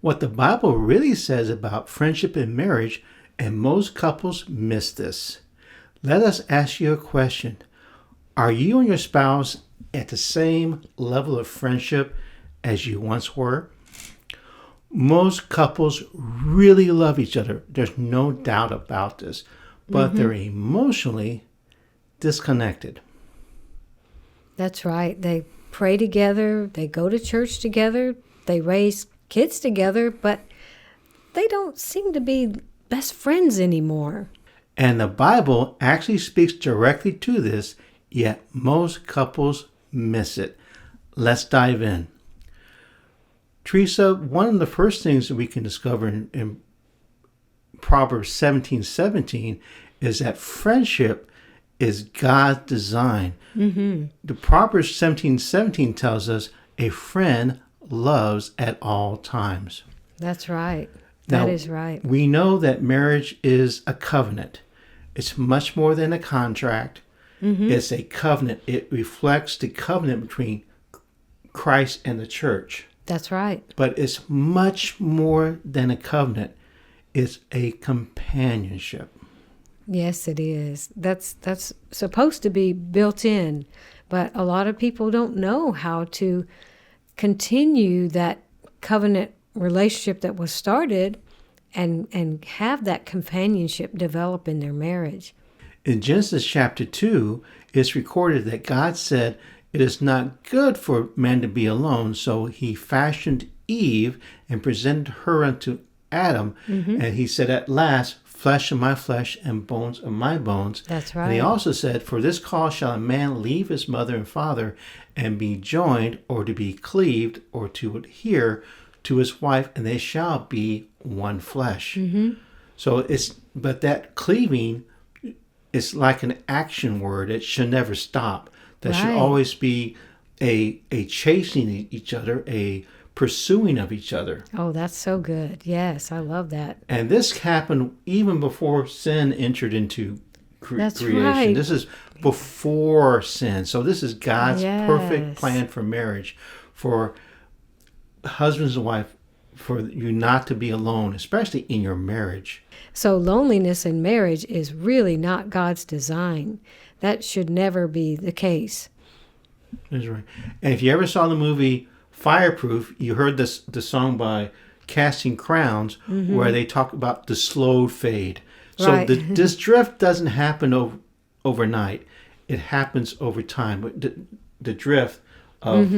what the Bible really says about friendship and marriage, and most couples miss this. Let us ask you a question. Are you and your spouse at the same level of friendship as you once were? Most couples really love each other. There's no doubt about this. But they're emotionally disconnected. That's right. They pray together. They go to church together. They raise kids together. But they don't seem to be best friends anymore. And the Bible actually speaks directly to this, yet most couples miss it. Let's dive in. Teresa, one of the first things that we can discover in Proverbs 17:17 is that friendship is God's design. The Proverbs 17:17 tells us a friend loves at all times. That's right. Now, That is right. we know that marriage is a covenant. It's much more than a contract. It's a covenant. It reflects the covenant between Christ and the church. That's right. But it's much more than a covenant. It's a companionship. Yes, it is. That's supposed to be built in, but a lot of people don't know how to continue that covenant relationship that was started and have that companionship develop in their marriage. In Genesis chapter 2, it's recorded that God said, "It is not good for man to be alone," so he fashioned Eve and presented her unto Adam. And he said, "At last, flesh of my flesh and bones of my bones." That's right. And he also said, "For this cause shall a man leave his mother and father and be joined," or to be cleaved, or to adhere to his wife, "and they shall be one flesh." So but that cleaving is like an action word. It should never stop. There should Right. always be a chasing each other, a pursuing of each other. Oh, that's so good. Yes, I love that. And this happened even before sin entered into That's creation. right. This is before sin. So this is God's Yes. perfect plan for marriage, for husbands and wife, for you not to be alone, especially in your marriage. So loneliness in marriage is really not God's design. That should never be the case. That's right. And if you ever saw the movie Fireproof, you heard the song by Casting Crowns, where they talk about the slow fade. So Right. this drift doesn't happen overnight. It happens over time. But the drift of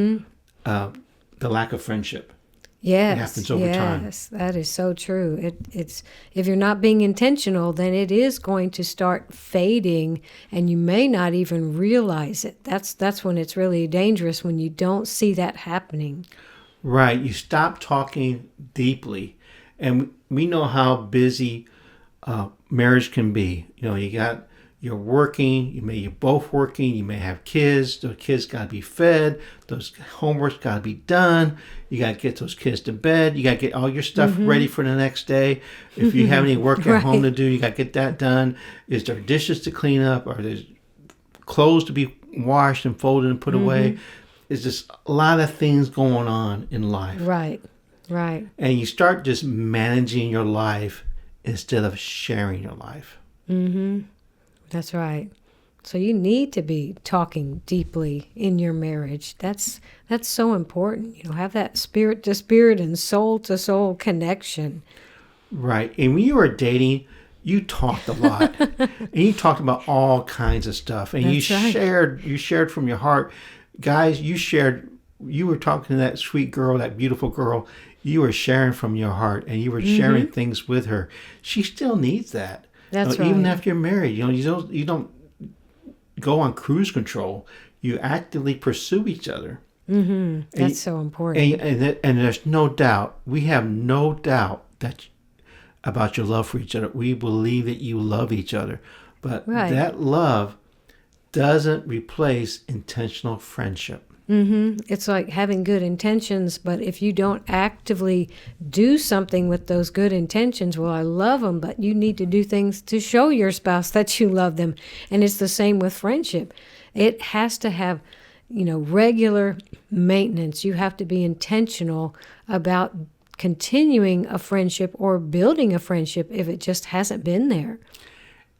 the lack of friendship. Yes, It happens over time. yes, that is so true. It's if you're not being intentional, then it is going to start fading, and you may not even realize it. That's when it's really dangerous, when you don't see that happening. Right. You stop talking deeply. And we know how busy marriage can be. You're working, you're both working, you may have kids, those kids got to be fed, those homework's got to be done, you got to get those kids to bed, you got to get all your stuff ready for the next day. If you have any work at home to do, you got to get that done. Is there dishes to clean up? Are there clothes to be washed and folded and put away? It's just a lot of things going on in life. Right, right. And you start just managing your life instead of sharing your life. That's right. So you need to be talking deeply in your marriage. That's so important. Have that spirit to spirit and soul to soul connection. Right. And when you were dating, you talked a lot. And you talked about all kinds of stuff. And That's right. you shared from your heart. Guys, you were talking to that sweet girl, that beautiful girl. You were sharing from your heart, and you were sharing things with her. She still needs that. That's Even right. after you're married, you don't go on cruise control. You actively pursue each other. That's so important. And there's no doubt. We have no doubt about your love for each other. We believe that you love each other, but Right. that love doesn't replace intentional friendship. It's like having good intentions, but if you don't actively do something with those good intentions, well, I love them, but you need to do things to show your spouse that you love them. And it's the same with friendship. It has to have, regular maintenance. You have to be intentional about continuing a friendship or building a friendship if it just hasn't been there.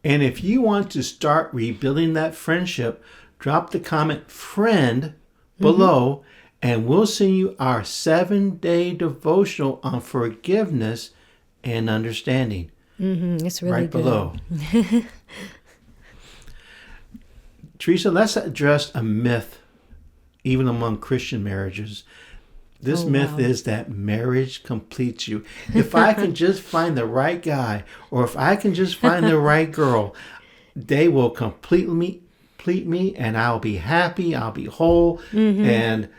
And if you want to start rebuilding that friendship, drop the comment friend below, and we'll send you our 7-day devotional on forgiveness and understanding. It's really right good. Below. Teresa, let's address a myth, even among Christian marriages. This myth is that marriage completes you. If I can just find the right guy, or if I can just find the right girl, they will complete me, and I'll be happy, I'll be whole, and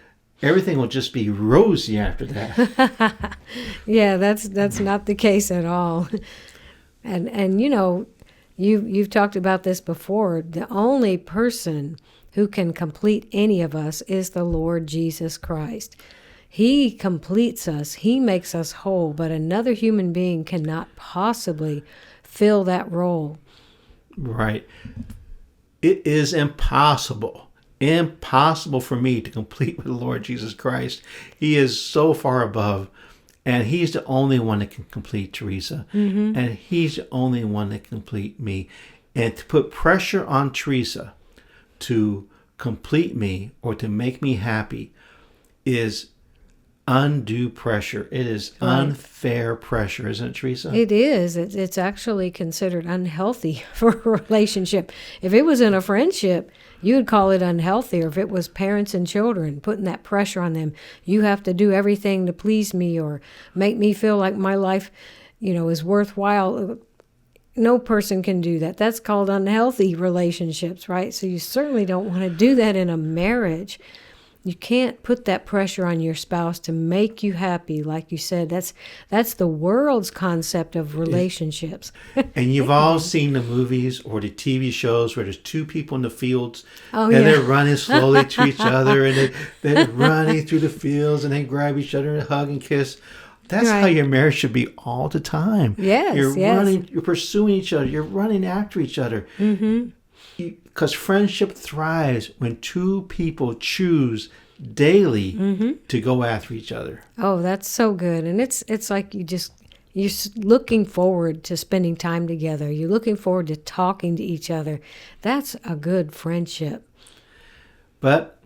everything will just be rosy after that. Yeah, that's not the case at all. And you know, you've talked about this before. The only person who can complete any of us is the Lord Jesus Christ. He completes us. He makes us whole, but another human being cannot possibly fill that role. Right. It is impossible for me to complete with the Lord Jesus Christ. He is so far above, and he's the only one that can complete Teresa. And he's the only one that can complete me. And to put pressure on Teresa to complete me or to make me happy is undue pressure. It is unfair pressure, isn't it, Teresa? It is. It's actually considered unhealthy for a relationship. If it was in a friendship, you would call it unhealthy. Or if it was parents and children, putting that pressure on them, you have to do everything to please me or make me feel like my life, is worthwhile. No person can do that. That's called unhealthy relationships, right? So you certainly don't want to do that in a marriage. You can't put that pressure on your spouse to make you happy. Like you said, that's the world's concept of relationships. And you've all seen the movies or the TV shows where there's two people in the fields and they're running slowly to each other, and they're running through the fields, and they grab each other and hug and kiss. That's how your marriage should be all the time. Yes, running, you're pursuing each other, you're running after each other. Because friendship thrives when two people choose daily to go after each other. Oh, that's so good. And it's like you're looking forward to spending time together. You're looking forward to talking to each other. That's a good friendship. But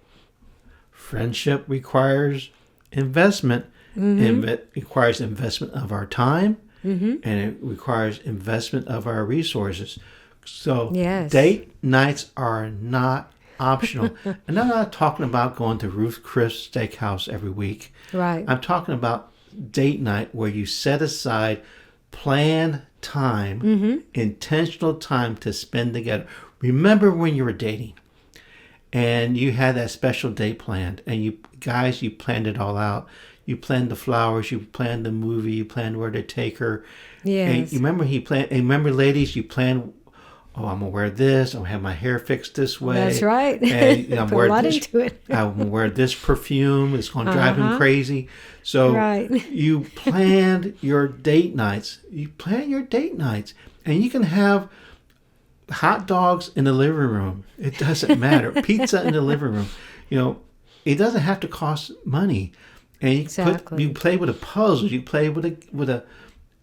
friendship requires investment. It requires investment of our time, and it requires investment of our resources. So date nights are not optional. And I'm not talking about going to Ruth Chris Steakhouse every week. Right. I'm talking about date night where you set aside planned time, intentional time to spend together. Remember when you were dating and you had that special date planned, and you planned it all out. You planned the flowers, you planned the movie, you planned where to take her. Yes. And you remember ladies, you planned, I'm going to wear this. I'm going to have my hair fixed this way. That's right. And I'm Put a lot into it. I'm going to wear this perfume. It's going to drive him crazy. So you planned your date nights. And you can have hot dogs in the living room. It doesn't matter. Pizza in the living room. It doesn't have to cost money. And you play with a puzzle. You play with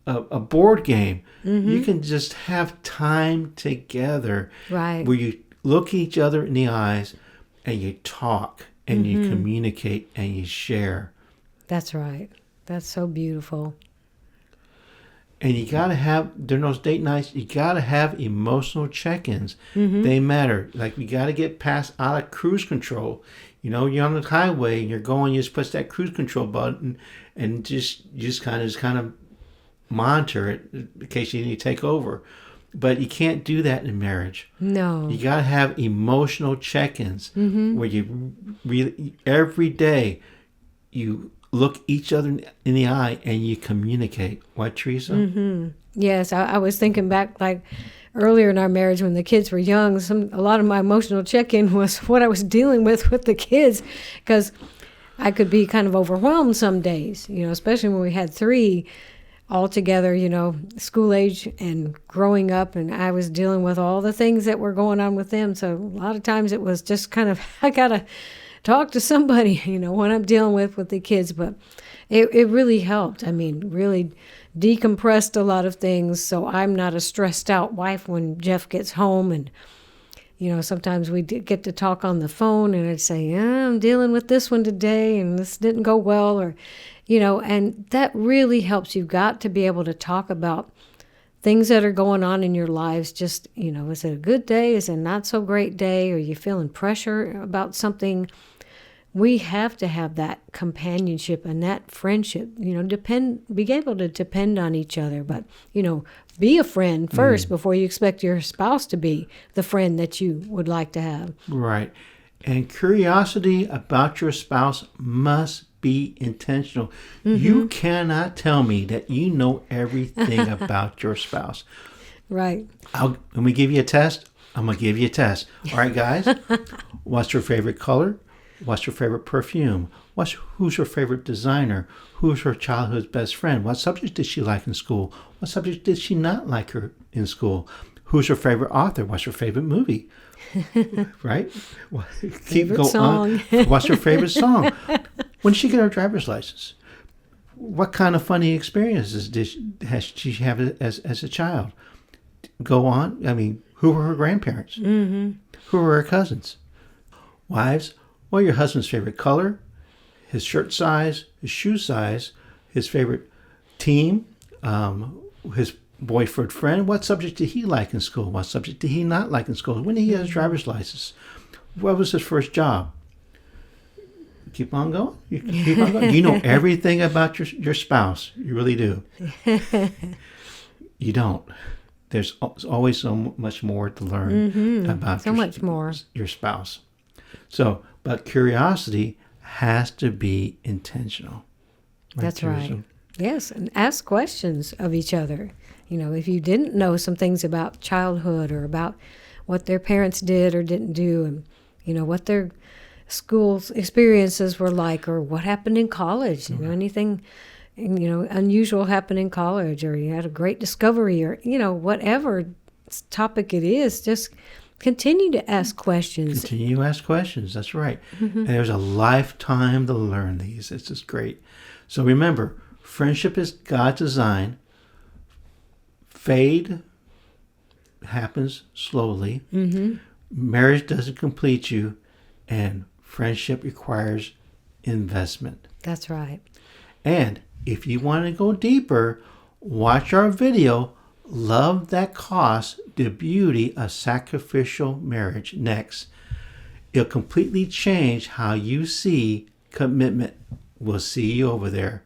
a board game. You can just have time together where you look each other in the eyes and you talk and you communicate and you share. That's right. That's so beautiful. And you got to have, during those date nights, you got to have emotional check-ins. They matter. Like, we got to get out of cruise control. You're on the highway and you're going, you just push that cruise control button and just kind of monitor it in case you need to take over. But you can't do that in marriage. No. You got to have emotional check-ins where you really, every day, you look each other in the eye and you communicate. What, Teresa? Yes, I was thinking back, like, earlier in our marriage when the kids were young. A lot of my emotional check-in was what I was dealing with the kids, because I could be kind of overwhelmed some days, especially when we had 3 all together, school age and growing up, and I was dealing with all the things that were going on with them. So a lot of times it was just kind of, I got to talk to somebody, when I'm dealing with the kids. But it really helped. I mean, really decompressed a lot of things. So I'm not a stressed out wife when Jeff gets home. And, sometimes we get to talk on the phone and I'd say, yeah, I'm dealing with this one today and this didn't go well, or, and that really helps. You've got to be able to talk about things that are going on in your lives. Just, is it a good day? Is it a not so great day? Are you feeling pressure about something? We have to have that companionship and that friendship, be able to depend on each other. But, be a friend first before you expect your spouse to be the friend that you would like to have. Right. And curiosity about your spouse must be intentional. You cannot tell me that you know everything about your spouse. Right. Let me give you a test. I'm going to give you a test. All right, guys. What's your favorite color? What's your favorite perfume? Who's your favorite designer? Who's her childhood's best friend? What subjects did she like in school? What subjects did she not like her in school? Who's her favorite author? What's your favorite movie? Right? Favorite song. What's your favorite song? When did she get her driver's license? What kind of funny experiences has she have as a child? Go on. I mean, who were her grandparents? Who were her cousins? Wives, what are your husband's favorite color? His shirt size, his shoe size, his favorite team, his boyfriend friend. What subject did he like in school? What subject did he not like in school? When did he get his driver's license? What was his first job? Keep on going. Keep on going. You know everything about your spouse. You really do. You don't. There's always so much more to learn about your spouse. So, but curiosity has to be intentional. That's right. Yes, and ask questions of each other. If you didn't know some things about childhood or about what their parents did or didn't do, and, what their school experiences were like, or what happened in college, anything, unusual happened in college, or you had a great discovery, or, whatever topic it is, just continue to ask questions. Continue to ask questions. That's right. And there's a lifetime to learn these. It's just great. So remember, friendship is God's design. Fade happens slowly. Marriage doesn't complete you. And friendship requires investment. That's right. And if you want to go deeper, watch our video, Love That Costs, the Beauty of Sacrificial Marriage, next. It'll completely change how you see commitment. We'll see you over there.